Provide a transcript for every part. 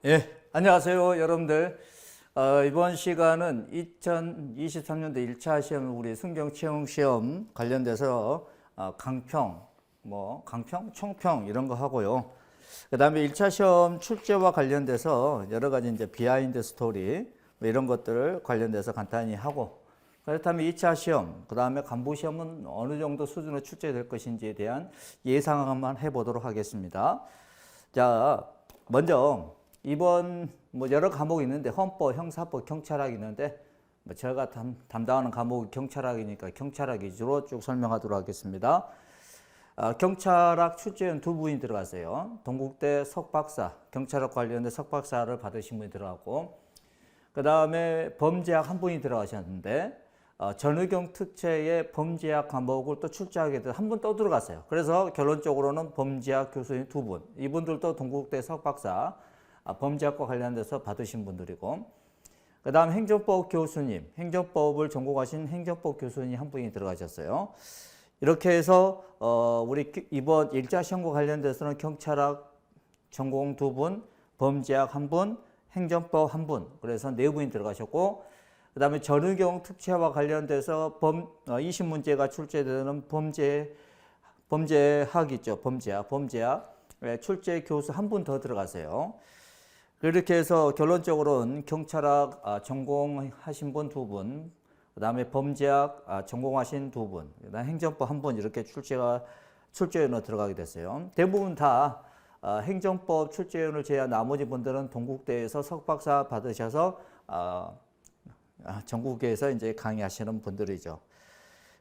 예, 안녕하세요, 여러분들. 이번 시간은 2023년도 1차 시험, 우리 순경 채용 시험 관련돼서 강평, 강평, 총평 이런 거 하고요. 그 다음에 1차 시험 출제와 관련돼서 여러 가지 이제 비하인드 스토리 이런 것들을 관련돼서 간단히 하고, 그렇다면 2차 시험, 그 다음에 간부 시험은 어느 정도 수준으로 출제될 것인지에 대한 예상만 해보도록 하겠습니다. 자, 먼저 이번 여러 과목이 있는데 헌법, 형사법, 경찰학이 있는데 제가 담당하는 과목이 경찰학이니까 경찰학 위주로 쭉 설명하도록 하겠습니다. 경찰학 출제는 두 분이 들어갔어요. 동국대 석박사, 경찰학 관련된 석박사를 받으신 분이 들어갔고, 그 다음에 범죄학 한 분이 들어가셨는데 전의경 특채의 범죄학 과목을 또 출제하게 돼서 한 분 또 들어갔어요. 그래서 결론적으로는 범죄학 교수님 두 분, 이분들도 동국대 석박사, 범죄학과 관련돼서 받으신 분들이고, 그 다음 행정법 교수님, 행정법을 전공하신 행정법 교수님 한 분이 들어가셨어요. 이렇게 해서 우리 이번 1차 시험과 관련돼서는 경찰학 전공 두 분, 범죄학 한 분, 행정법 한 분, 그래서 네 분이 들어가셨고, 그 다음에 전의경 특채와 관련돼서 20문제가 출제되는 범죄학 있죠. 범죄학 출제 교수 한 분 더 들어가세요. 그렇게 해서 결론적으로는 경찰학 전공하신 분 두 분, 그 다음에 범죄학 전공하신 두 분, 그 다음에 행정법 한 분 이렇게 출제위원으로 들어가게 됐어요. 대부분 다 행정법 출제위원을 제외한 나머지 분들은 동국대에서 석박사 받으셔서 전국에서 이제 강의하시는 분들이죠.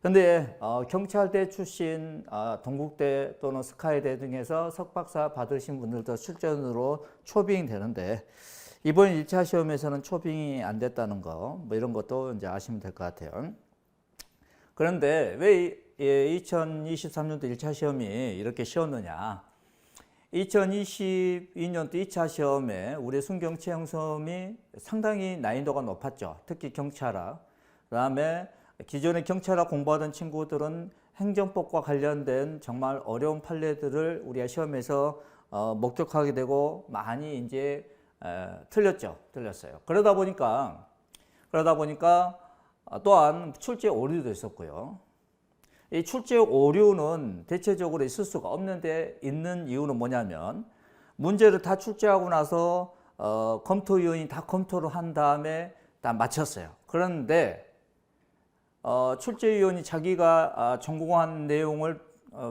근데 경찰대 출신 동국대 또는 스카이대 등에서 석박사 받으신 분들도 출전으로 초빙이 되는데, 이번 1차 시험에서는 초빙이 안 됐다는 거, 이런 것도 이제 아시면 될 것 같아요. 그런데 왜 2023년도 1차 시험이 이렇게 쉬웠느냐? 2022년도 2차 시험에 우리 순경 채용 시험이 상당히 난이도가 높았죠. 특히 경찰학. 그다음에 기존에 경찰학 공부하던 친구들은 행정법과 관련된 정말 어려운 판례들을 우리가 시험에서 목격하게 되고 많이 이제 틀렸어요. 그러다 보니까 또한 출제 오류도 있었고요. 이 출제 오류는 대체적으로 있을 수가 없는데, 있는 이유는 뭐냐면 문제를 다 출제하고 나서 검토위원이 다 검토를 한 다음에 다 마쳤어요. 그런데 출제위원이 자기가 전공한 내용을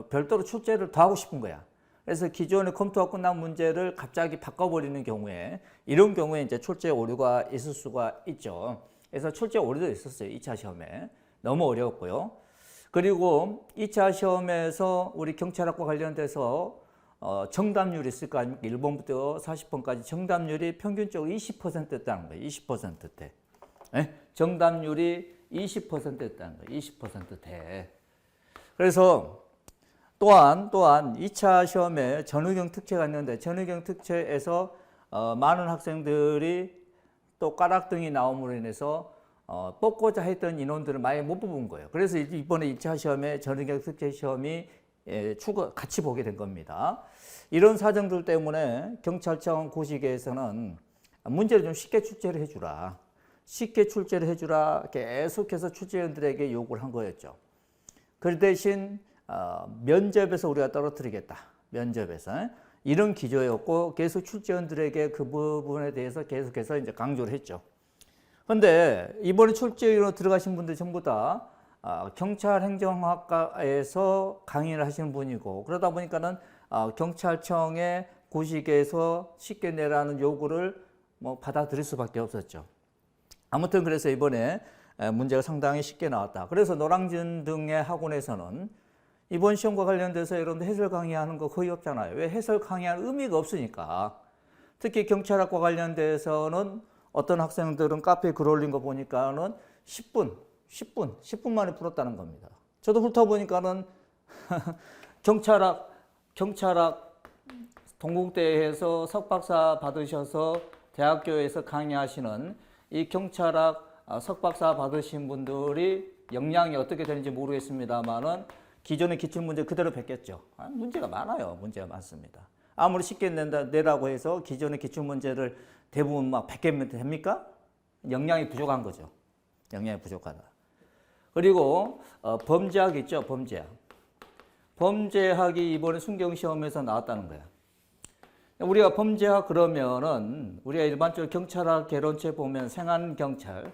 별도로 출제를 더 하고 싶은 거야. 그래서 기존에 검토가 끝난 문제를 갑자기 바꿔버리는 경우에, 이런 경우에 이제 출제 오류가 있을 수가 있죠. 그래서 출제 오류도 있었어요. 2차 시험에. 너무 어려웠고요. 그리고 2차 시험에서 우리 경찰학과 관련돼서 정답률이 있을 거 아닙니까? 1번부터 40번까지 정답률이 평균적으로 20%였다는 거예요. 20%대. 네? 정답률이 20%였다는 거예요. 20%대. 그래서 또한 2차 시험에 전의경 특채가 있는데, 전의경 특채에서 많은 학생들이 또 까락등이 나옴으로 인해서 뽑고자 했던 인원들을 많이 못 뽑은 거예요. 그래서 이번에 2차 시험에 전의경 특채 시험이 같이 보게 된 겁니다. 이런 사정들 때문에 경찰청 고시계에서는 문제를 좀 쉽게 출제를 해주라. 계속해서 출제위원들에게 요구를 한 거였죠. 그 대신 면접에서 우리가 떨어뜨리겠다. 면접에서. 이런 기조였고, 계속 출제위원들에게 그 부분에 대해서 계속해서 이제 강조를 했죠. 근데 이번에 출제위원으로 들어가신 분들 전부 다 경찰행정학과에서 강의를 하시는 분이고, 그러다 보니까는 경찰청의 고시계에서 쉽게 내라는 요구를 받아들일 수밖에 없었죠. 아무튼 그래서 이번에 문제가 상당히 쉽게 나왔다. 그래서 노량진 등의 학원에서는 이번 시험과 관련돼서 여러분들 해설 강의하는 거 거의 없잖아요. 왜? 해설 강의할 의미가 없으니까. 특히 경찰학과 관련돼서는 어떤 학생들은 카페에 글 올린 거 보니까는 10분 만에 풀었다는 겁니다. 저도 훑어보니까는 경찰학 동국대에서 석박사 받으셔서 대학교에서 강의하시는 이 경찰학 석박사 받으신 분들이 역량이 어떻게 되는지 모르겠습니다만은 기존의 기출문제 그대로 뵙겠죠. 문제가 많아요. 문제가 많습니다. 아무리 쉽게 내라고 해서 기존의 기출문제를 대부분 막 100개면 됩니까? 역량이 부족한 거죠. 역량이 부족하다. 그리고 범죄학 있죠, 범죄학. 범죄학이 이번에 순경시험에서 나왔다는 거야. 우리가 범죄학 그러면은 우리가 일반적으로 경찰학 개론체 보면 생활경찰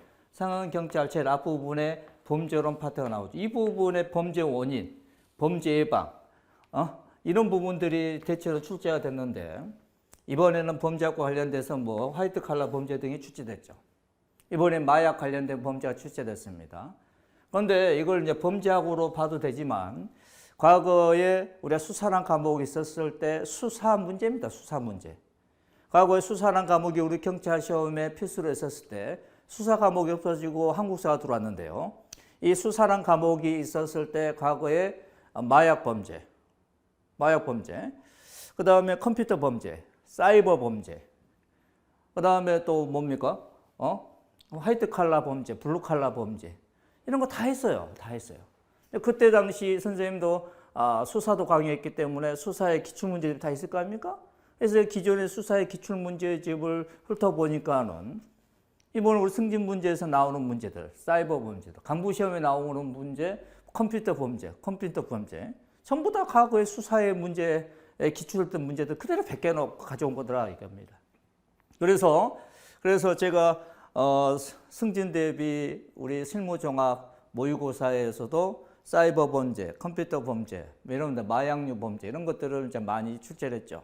제일 앞부분에 범죄론 파트가 나오죠. 이 부분에 범죄 원인, 범죄 예방, 이런 부분들이 대체로 출제가 됐는데 이번에는 범죄학과 관련돼서 뭐 화이트 칼라 범죄 등이 출제됐죠. 이번에 마약 관련된 범죄가 출제됐습니다. 그런데 이걸 이제 범죄학으로 봐도 되지만 과거에 우리가 수사란 과목이 있었을 때 수사 문제입니다. 수사 문제. 과거에 수사란 과목이 우리 경찰 시험에 필수로 했었을 때 수사 과목이 없어지고 한국사가 들어왔는데요. 이 수사란 과목이 있었을 때 과거에 마약 범죄, 그 다음에 컴퓨터 범죄, 사이버 범죄, 그 다음에 또 뭡니까? 화이트 칼라 범죄, 블루 칼라 범죄 이런 거 다 했어요. 다 했어요. 그때 당시 선생님도 수사도 강의했기 때문에 수사의 기출문제집이 다 있을 거 아닙니까? 그래서 기존의 수사의 기출문제집을 훑어보니까는 이번 우리 승진문제에서 나오는 문제들, 사이버 범죄들, 간부시험에 나오는 문제, 컴퓨터 범죄, 전부 다 과거의 수사의 문제에 기출했던 문제들 그대로 100개 가져온 거더라 이겁니다. 그래서 제가 승진 대비 우리 실무종합 모의고사에서도 사이버 범죄, 컴퓨터 범죄, 이런 마약류 범죄 이런 것들을 이제 많이 출제를 했죠.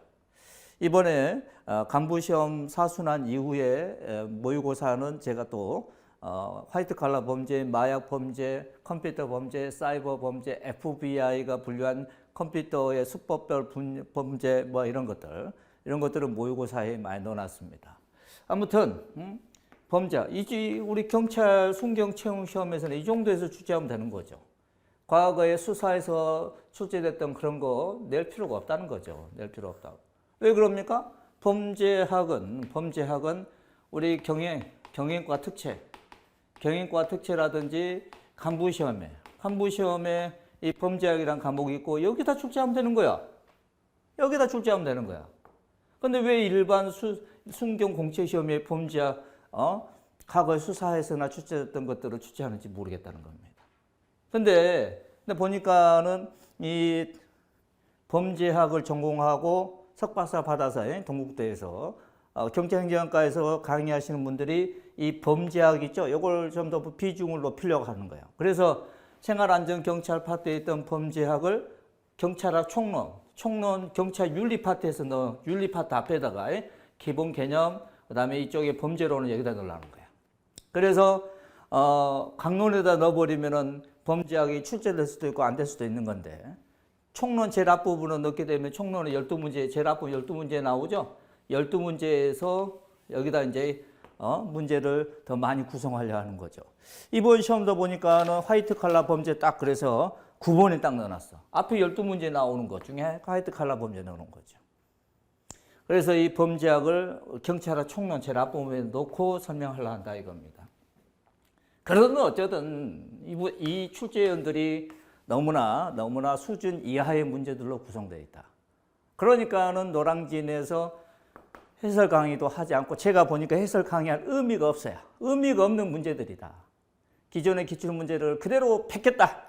이번에 간부시험 사순환 이후에 모의고사는 제가 또 화이트 칼라 범죄, 마약 범죄, 컴퓨터 범죄, 사이버 범죄, FBI가 분류한 컴퓨터의 수법별 범죄 뭐 이런 것들을 모의고사에 많이 넣어놨습니다. 아무튼 범죄, 우리 경찰 순경 채용 시험에서는 이 정도에서 출제하면 되는 거죠. 과거에 수사에서 출제됐던 그런 거 낼 필요가 없다는 거죠. 낼 필요 없다고. 왜 그럽니까? 범죄학은 우리 경영과 특채라든지 간부시험에 이 범죄학이란 과목이 있고 여기다 출제하면 되는 거야. 근데 왜 일반 순경 공채시험에 범죄학 과거에 수사에서나 출제됐던 것들을 출제하는지 모르겠다는 겁니다. 근데 보니까는 이 범죄학을 전공하고 석박사 받아서 동국대에서 경찰행정학과에서 강의하시는 분들이 이 범죄학 있죠? 이걸 좀 더 비중을 높이려고 하는 거예요. 그래서 생활안전경찰 파트에 있던 범죄학을 경찰학 총론 경찰 윤리 파트에서 윤리 파트 앞에다가 기본 개념, 그 다음에 이쪽에 범죄론을 여기다 넣으려는 거예요. 그래서 강론에다 넣어버리면은 범죄학이 출제될 수도 있고 안 될 수도 있는 건데 총론 제일 앞부분을 넣게 되면 총론의 12문제, 제일 앞부분 12문제 나오죠? 12문제에서 여기다 이제 문제를 더 많이 구성하려 하는 거죠. 이번 시험도 보니까는 화이트 칼라 범죄 딱 그래서 9번에 딱 넣어놨어. 앞에 12문제 나오는 것 중에 화이트 칼라 범죄 넣는 거죠. 그래서 이 범죄학을 경찰학 총론 제일 앞부분에 놓고 설명하려 한다 이겁니다. 그러든 어쩌든 이 출제위원들이 너무나 수준 이하의 문제들로 구성되어 있다. 그러니까는 노량진에서 해설 강의도 하지 않고 제가 보니까 해설 강의할 의미가 없어요. 의미가 없는 문제들이다. 기존의 기출문제를 그대로 뺏겼다.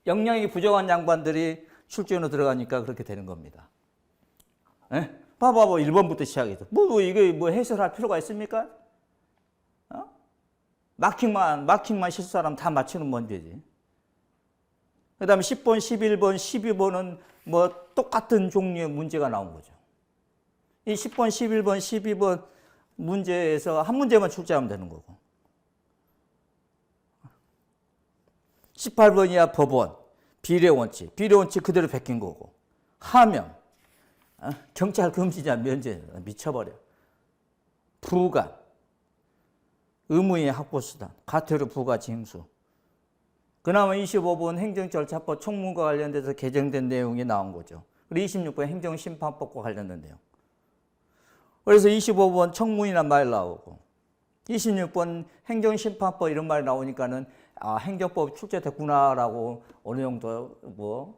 역량이 부족한 양반들이 출제위원으로 들어가니까 그렇게 되는 겁니다. 봐봐 1번부터 시작해서 이게 해설할 필요가 있습니까? 마킹만 실수하면 다 맞추는 문제지. 그 다음에 10번, 11번, 12번은 똑같은 종류의 문제가 나온 거죠. 이 10번, 11번, 12번 문제에서 한 문제만 출제하면 되는 거고. 18번이야 법원, 비례원칙 그대로 베낀 거고. 하명, 경찰 금지자 면제, 미쳐버려. 부관, 의무의 확보수단, 과태료 부과 징수. 그나마 25번 행정절차법 총문과 관련돼서 개정된 내용이 나온 거죠. 그리고 26번 행정심판법과 관련된 내용. 그래서 25번 청문이란 말 나오고 26번 행정심판법 이런 말이 나오니까는 행정법 출제됐구나라고 어느 정도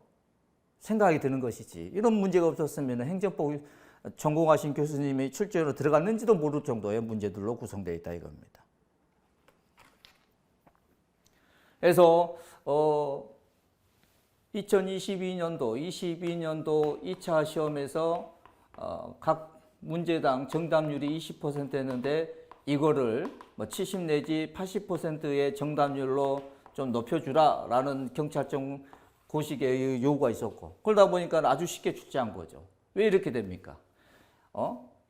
생각이 드는 것이지. 이런 문제가 없었으면 행정법 전공하신 교수님이 출제로 들어갔는지도 모를 정도의 문제들로 구성되어 있다 이겁니다. 그래서 2022년도 2차 시험에서 각 문제당 정답률이 20%였는데 이거를 뭐 70 내지 80%의 정답률로 좀 높여주라라는 경찰청 고식의 요구가 있었고, 그러다 보니까 아주 쉽게 출제한 거죠. 왜 이렇게 됩니까?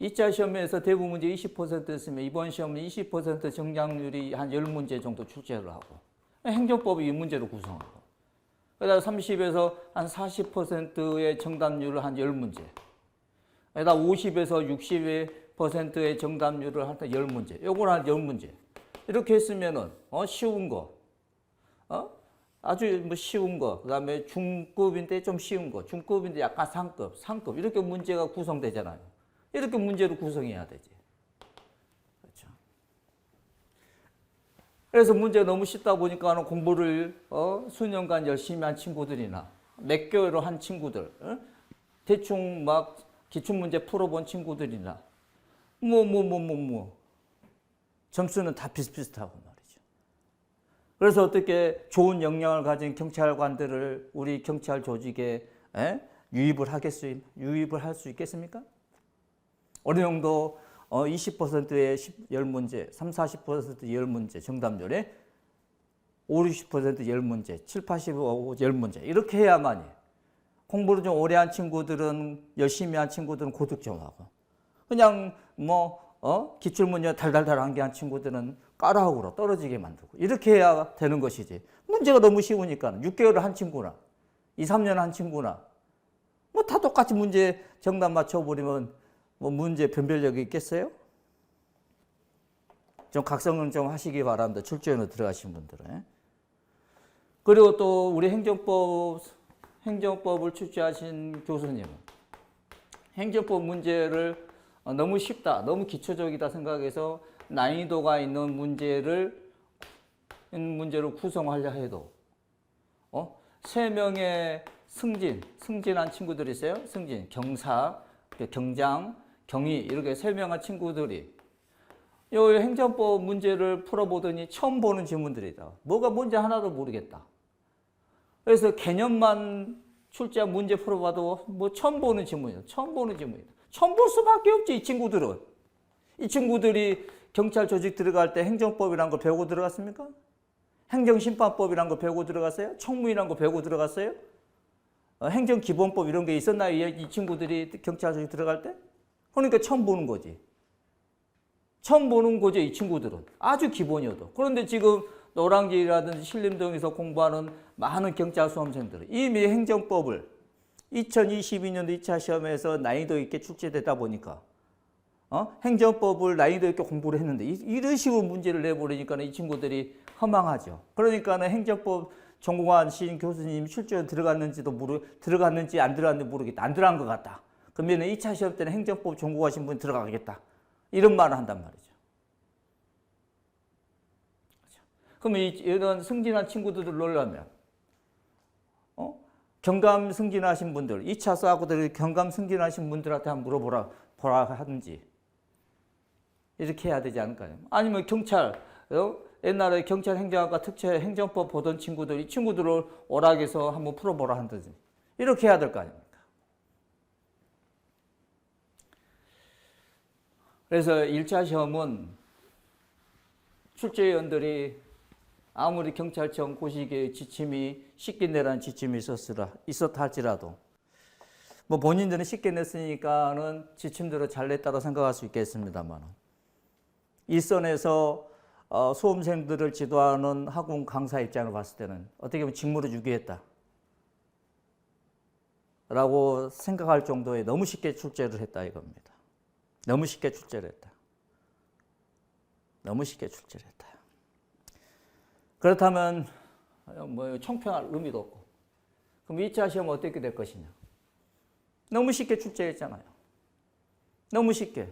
2차 시험에서 대부분 문제 20%였으면 이번 시험은 20% 정답률이 한 10문제 정도 출제를 하고, 행정법이 이 문제로 구성하고, 그다음 30에서 한 40%의 정답률을 한 10문제, 그다음 50에서 60%의 정답률을 한 10문제, 요걸 한 10문제. 이렇게 했으면은, 쉬운 거, 아주 뭐 쉬운 거, 그 다음에 중급인데 좀 쉬운 거, 중급인데 약간 상급, 이렇게 문제가 구성되잖아요. 이렇게 문제로 구성해야 되지. 그렇죠. 그래서 문제가 너무 쉽다 보니까 공부를 수년간 열심히 한 친구들이나 몇 개월을 한 친구들, 대충 막 기출문제 풀어본 친구들이나 점수는 다 비슷비슷하고 말이죠. 그래서 어떻게 좋은 역량을 가진 경찰관들을 우리 경찰 조직에 유입을 할 수 있겠습니까? 어느 정도 20%의 10문제, 30-40% 10문제 정답률에 50-60% 10문제, 70-80% 10문제 이렇게 해야만이 공부를 좀 오래 한 친구들은 열심히 한 친구들은 고득점하고 그냥 기출문제 달달달한 게 한 친구들은 까라하고로 떨어지게 만들고 이렇게 해야 되는 것이지. 문제가 너무 쉬우니까 6개월을 한 친구나 2-3년 한 친구나 다 똑같이 문제 정답 맞춰버리면 문제 변별력이 있겠어요? 좀 각성을 좀 하시기 바랍니다. 출제원으로 들어가신 분들은. 그리고 또 우리 행정법을 출제하신 교수님은 행정법 문제를 너무 쉽다, 너무 기초적이다 생각해서 난이도가 있는 문제로 구성하려 해도 3명의 승진한 친구들이 있어요. 승진, 경사, 경장, 경위 이렇게 3명의 친구들이 이 행정법 문제를 풀어보더니 처음 보는 질문들이다. 뭐가 뭔지 하나도 모르겠다. 그래서 개념만 출제한 문제 풀어봐도 처음 보는 질문이다. 처음 볼 수밖에 없지, 이 친구들은. 이 친구들이 경찰 조직 들어갈 때 행정법이라는 거 배우고 들어갔습니까? 행정심판법이라는 거 배우고 들어갔어요? 청문이라는 거 배우고 들어갔어요? 행정기본법 이런 게 있었나요? 이 친구들이 경찰 조직 들어갈 때? 그러니까 처음 보는 거지. 처음 보는 거죠, 이 친구들은. 아주 기본이어도. 그런데 지금 노량진이라든지 신림동에서 공부하는 많은 경찰 수험생들은 이미 행정법을 2022년도 2차 시험에서 난이도 있게 출제되다 보니까 행정법을 난이도 있게 공부를 했는데 이런 식으로 문제를 내버리니까 이 친구들이 허망하죠. 그러니까는 행정법 전공하신 교수님 출제에 들어갔는지 안 들어갔는지 모르겠다. 안 들어간 것 같다. 그러면 2차 시험 때는 행정법 전공하신 분이 들어가겠다. 이런 말을 한단 말이죠. 그러면 이런 승진한 친구들을 놀려면 경감 승진하신 분들, 2차 싸고들 경감 승진하신 분들한테 한번 물어보라 하든지 이렇게 해야 되지 않을까요? 아니면 경찰, 옛날에 경찰 행정학과 특채 행정법 보던 친구들, 이 친구들을 오락에서 한번 풀어보라 한다든지 이렇게 해야 될 거 아닙니까? 그래서 1차 시험은 출제위원들이 아무리 경찰청 고시의 지침이 쉽게 내라는 지침이 있었다 할지라도 본인들은 쉽게 냈으니까는 지침대로 잘 냈다고 생각할 수 있겠습니다만 일선에서 수험생들을 지도하는 학원 강사 입장을 봤을 때는 어떻게 보면 직무를 유기했다 라고 생각할 정도의 너무 쉽게 출제를 했다 이겁니다. 너무 쉽게 출제를 했다. 그렇다면 총평할 의미도 없고 그럼 2차 시험은 어떻게 될 것이냐. 너무 쉽게 출제했잖아요. 너무 쉽게.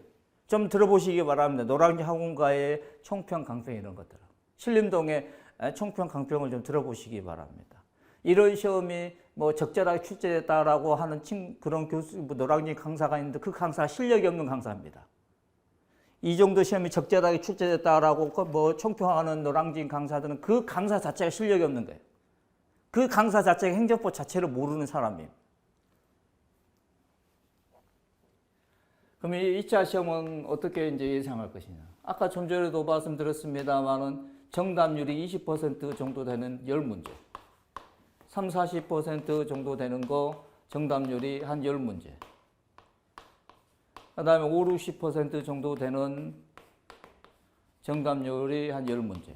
좀 들어보시기 바랍니다. 노량진 학원가의 총평 강평 이런 것들. 신림동의 총평 강평을 좀 들어보시기 바랍니다. 이런 시험이 뭐 적절하게 출제됐다라고 하는 그런 교수, 뭐 노량진 강사가 있는데 그 강사가 실력이 없는 강사입니다. 이 정도 시험이 적절하게 출제됐다라고 뭐 총평하는 노량진 강사들은 그 강사 자체가 실력이 없는 거예요. 그 강사 자체가 행정법 자체를 모르는 사람이에요. 그럼 이 2차 시험은 어떻게 이제 예상할 것이냐. 아까 좀 전에도 말씀드렸습니다만은 정답률이 20% 정도 되는 10문제. 3, 40% 정도 되는 거 정답률이 한 10문제. 그 다음에 5, 60% 정도 되는 정답률이 한 10문제.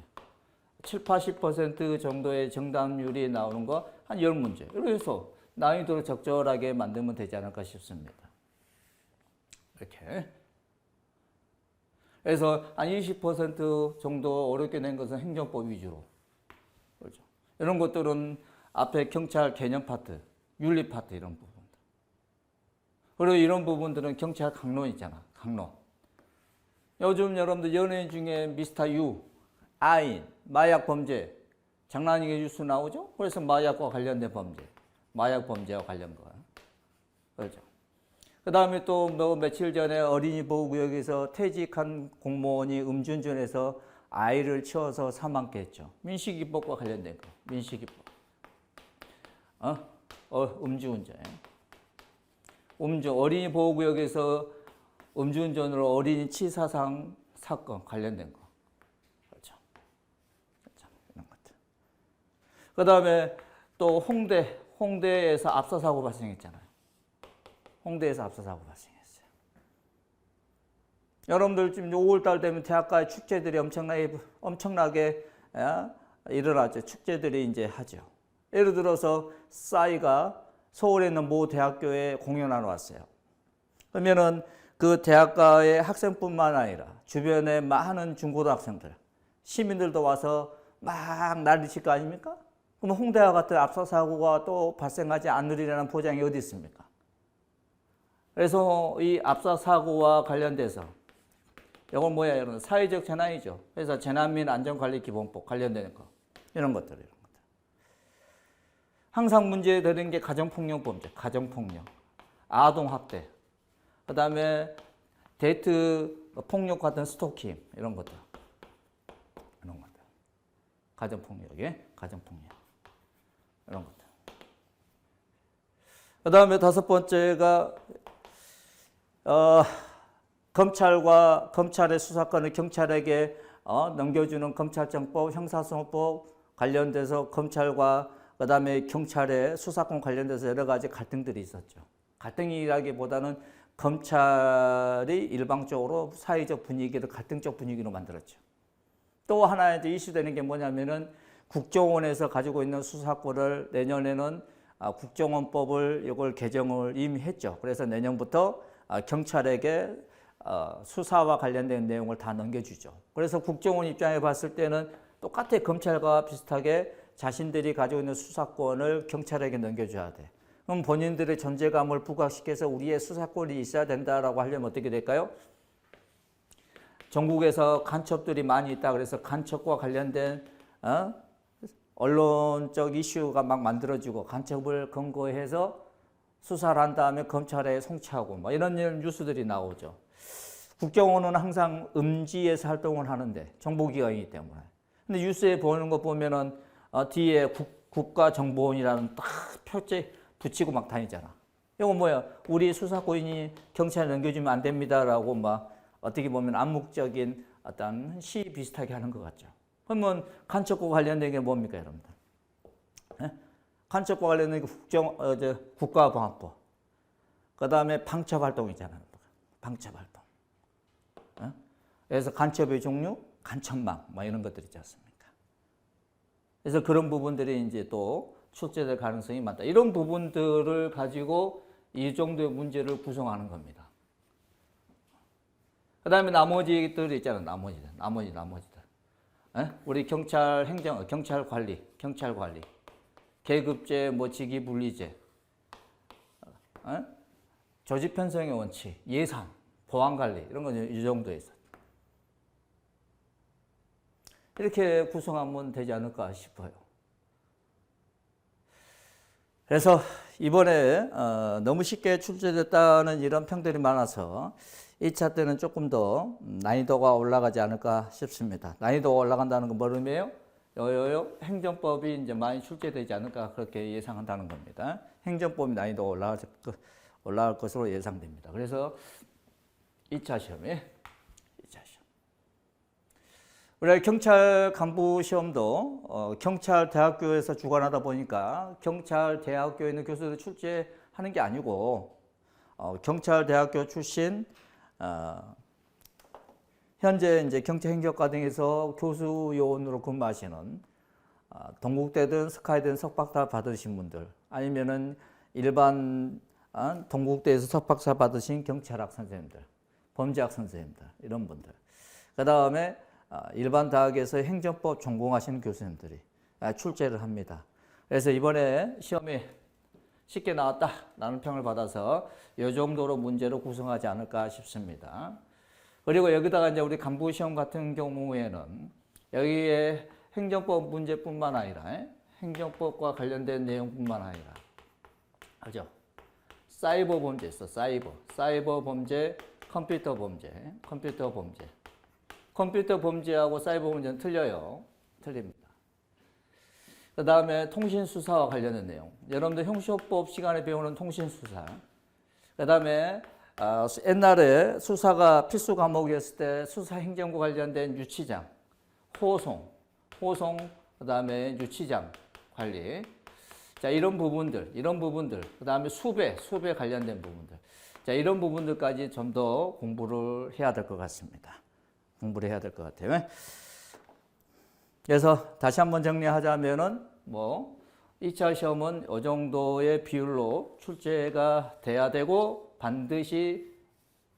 7, 80% 정도의 정답률이 나오는 거 한 10문제. 그래서 난이도를 적절하게 만들면 되지 않을까 싶습니다. 이렇게. 그래서 한 20% 정도 어렵게 낸 것은 행정법 위주로. 그렇죠. 이런 것들은 앞에 경찰 개념 파트, 윤리 파트 이런 부분들. 그리고 이런 부분들은 경찰 강론 있잖아. 강론. 요즘 여러분들 연예인 중에 미스터 유, 아인, 마약 범죄, 장난이게 뉴스 나오죠? 그래서 마약과 관련된 범죄, 마약 범죄와 관련 거. 그렇죠. 그 다음에 또 뭐 며칠 전에 어린이 보호구역에서 퇴직한 공무원이 음주운전해서 아이를 치워서 사망케 했죠. 민식이법과 관련된 거. 민식이법. 음주운전. 어린이 보호구역에서 음주운전으로 어린이 치사상 사건 관련된 거. 그렇죠. 이런 것들. 그 다음에 또 홍대에서 압사사고 발생했잖아요. 홍대에서 압사사고 발생했어요. 여러분들 지금 5월달 되면 대학가의 축제들이 엄청나게 일어나죠. 축제들이 이제 하죠. 예를 들어서 싸이가 서울에 있는 모 대학교에 공연하러 왔어요. 그러면은 그 대학가의 학생뿐만 아니라 주변에 많은 중고등학생들, 시민들도 와서 막 난리칠 거 아닙니까? 그럼 홍대와 같은 압사사고가 또 발생하지 않으리라는 보장이 어디 있습니까? 그래서 이 압사사고와 관련돼서 이건 뭐야? 여러분 사회적 재난이죠. 그래서 재난민 안전관리기본법 관련되는 거 이런 것들. 항상 문제되는 게 가정폭력 범죄, 가정폭력, 아동학대, 그 다음에 데이트 폭력 같은 스토킹 이런 것들. 가정폭력에 가정폭력 이런 것들. 그 다음에 5번째가 검찰의 수사권을 경찰에게 넘겨주는 검찰청법, 형사소송법 관련돼서 검찰과 그 다음에 경찰의 수사권 관련돼서 여러 가지 갈등들이 있었죠. 갈등이라기보다는 검찰이 일방적으로 사회적 분위기를 갈등적 분위기로 만들었죠. 또 하나 이제 이슈되는 게 뭐냐면은 국정원에서 가지고 있는 수사권을 내년에는 국정원법을 이걸 개정을 이미 했죠. 그래서 내년부터 경찰에게 수사와 관련된 내용을 다 넘겨주죠. 그래서 국정원 입장에 봤을 때는 똑같아 검찰과 비슷하게 자신들이 가지고 있는 수사권을 경찰에게 넘겨줘야 돼. 그럼 본인들의 존재감을 부각시켜서 우리의 수사권이 있어야 된다라고 하려면 어떻게 될까요? 전국에서 간첩들이 많이 있다. 그래서 간첩과 관련된 언론적 이슈가 막 만들어지고 간첩을 근거해서 수사를 한 다음에 검찰에 송치하고 뭐 이런 뉴스들이 나오죠. 국정원은 항상 음지에서 활동을 하는데 정보기관이기 때문에. 근데 뉴스에 보는 거 보면은 뒤에 국가정보원이라는 딱 표지 붙이고 막 다니잖아. 이거 뭐야? 우리 수사권이 경찰에 넘겨주면 안 됩니다라고 막 어떻게 보면 암묵적인 어떤 시 비슷하게 하는 것 같죠. 그러면 간첩과 관련된 게 뭡니까, 여러분들? 간첩과 관련된 게 국가보안법. 그 다음에 방첩활동 있잖아요. 방첩활동. 그래서 간첩의 종류, 간첩망, 뭐 이런 것들 있지 않습니까? 그래서 그런 부분들이 이제 또 출제될 가능성이 많다. 이런 부분들을 가지고 이 정도의 문제를 구성하는 겁니다. 그 다음에 나머지들이 있잖아요. 나머지들. 우리 경찰 행정, 경찰 관리. 계급제, 뭐 직위분리제. 조직 편성의 원칙, 예산, 보안 관리. 이런 건 이 정도에 있어요. 이렇게 구성하면 되지 않을까 싶어요. 그래서 이번에 너무 쉽게 출제됐다는 이런 평들이 많아서 2차 때는 조금 더 난이도가 올라가지 않을까 싶습니다. 난이도가 올라간다는 건 뭘 의미해요? 행정법이 이제 많이 출제되지 않을까 그렇게 예상한다는 겁니다. 행정법이 난이도가 올라갈 것으로 예상됩니다. 그래서 2차 시험에 2차 시험. 우리 경찰 간부 시험도 경찰 대학교에서 주관하다 보니까 경찰 대학교에 있는 교수들이 출제하는 게 아니고 경찰 대학교 출신 현재 이제 경찰행정과 등에서 교수 요원으로 근무하시는 동국대든 스카이든 석박사 받으신 분들 아니면은 일반 동국대에서 석박사 받으신 경찰학 선생님들, 범죄학 선생님들 이런 분들. 그 다음에 일반 대학에서 행정법 전공하시는 교수님들이 출제를 합니다. 그래서 이번에 시험에 쉽게 나왔다라는 평을 받아서 이 정도로 문제로 구성하지 않을까 싶습니다. 그리고 여기다가 이제 우리 간부 시험 같은 경우에는 여기에 행정법 문제뿐만 아니라 행정법과 관련된 내용뿐만 아니라 그죠? 사이버 범죄 있어. 사이버 범죄, 컴퓨터 범죄. 컴퓨터 범죄하고 사이버 범죄는 틀려요. 틀립니다. 그 다음에 통신수사와 관련된 내용. 여러분들 형사법 시간에 배우는 통신수사. 그 다음에 옛날에 수사가 필수 과목이었을 때 수사행정과 관련된 유치장, 호송, 그 다음에 유치장 관리. 자, 이런 부분들, 그 다음에 수배 관련된 부분들. 자, 이런 부분들까지 좀 더 공부를 해야 될 것 같습니다. 공부를 해야 될 것 같아요. 그래서 다시 한번 정리하자면은 2차 시험은 이 정도의 비율로 출제가 돼야 되고 반드시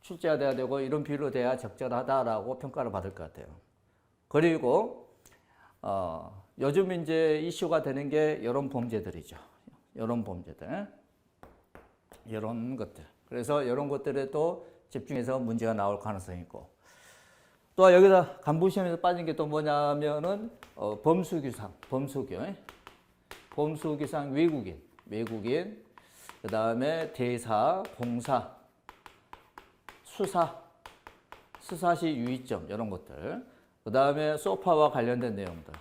출제가 돼야 되고 이런 비율로 돼야 적절하다라고 평가를 받을 것 같아요. 그리고 요즘 이제 이슈가 되는 게 이런 범죄들이죠. 이런 범죄들. 이런 것들. 그래서 이런 것들에 또 집중해서 문제가 나올 가능성이 있고. 또 여기다 간부시험에서 빠진 게 또 뭐냐면은 범수규상 외국인, 그 다음에 대사, 공사, 수사시 유의점 이런 것들, 그 다음에 소파와 관련된 내용들.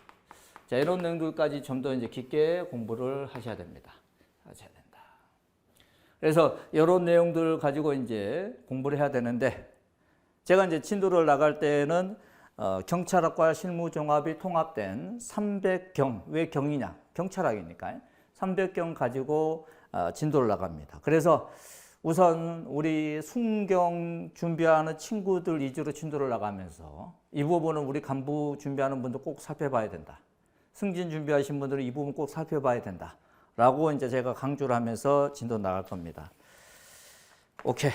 자, 이런 내용들까지 좀 더 이제 깊게 공부를 하셔야 됩니다. 그래서 이런 내용들 가지고 이제 공부를 해야 되는데, 제가 이제 진도를 나갈 때는 경찰학과 실무종합이 통합된 300경, 왜 경이냐? 경찰학이니까 300경 가지고 진도를 나갑니다. 그래서 우선 우리 순경 준비하는 친구들 위주로 진도를 나가면서 이 부분은 우리 간부 준비하는 분들 꼭 살펴봐야 된다. 승진 준비하신 분들은 이 부분 꼭 살펴봐야 된다. 라고 이제 제가 강조를 하면서 진도 나갈 겁니다. 오케이.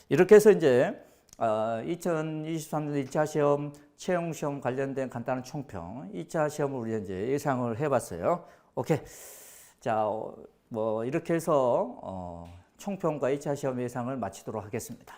이렇게 해서 이제 2023년 1차 시험, 채용시험 관련된 간단한 총평, 2차 시험을 우리 이제 예상을 해봤어요. 오케이. 자, 이렇게 해서 총평과 2차 시험 예상을 마치도록 하겠습니다.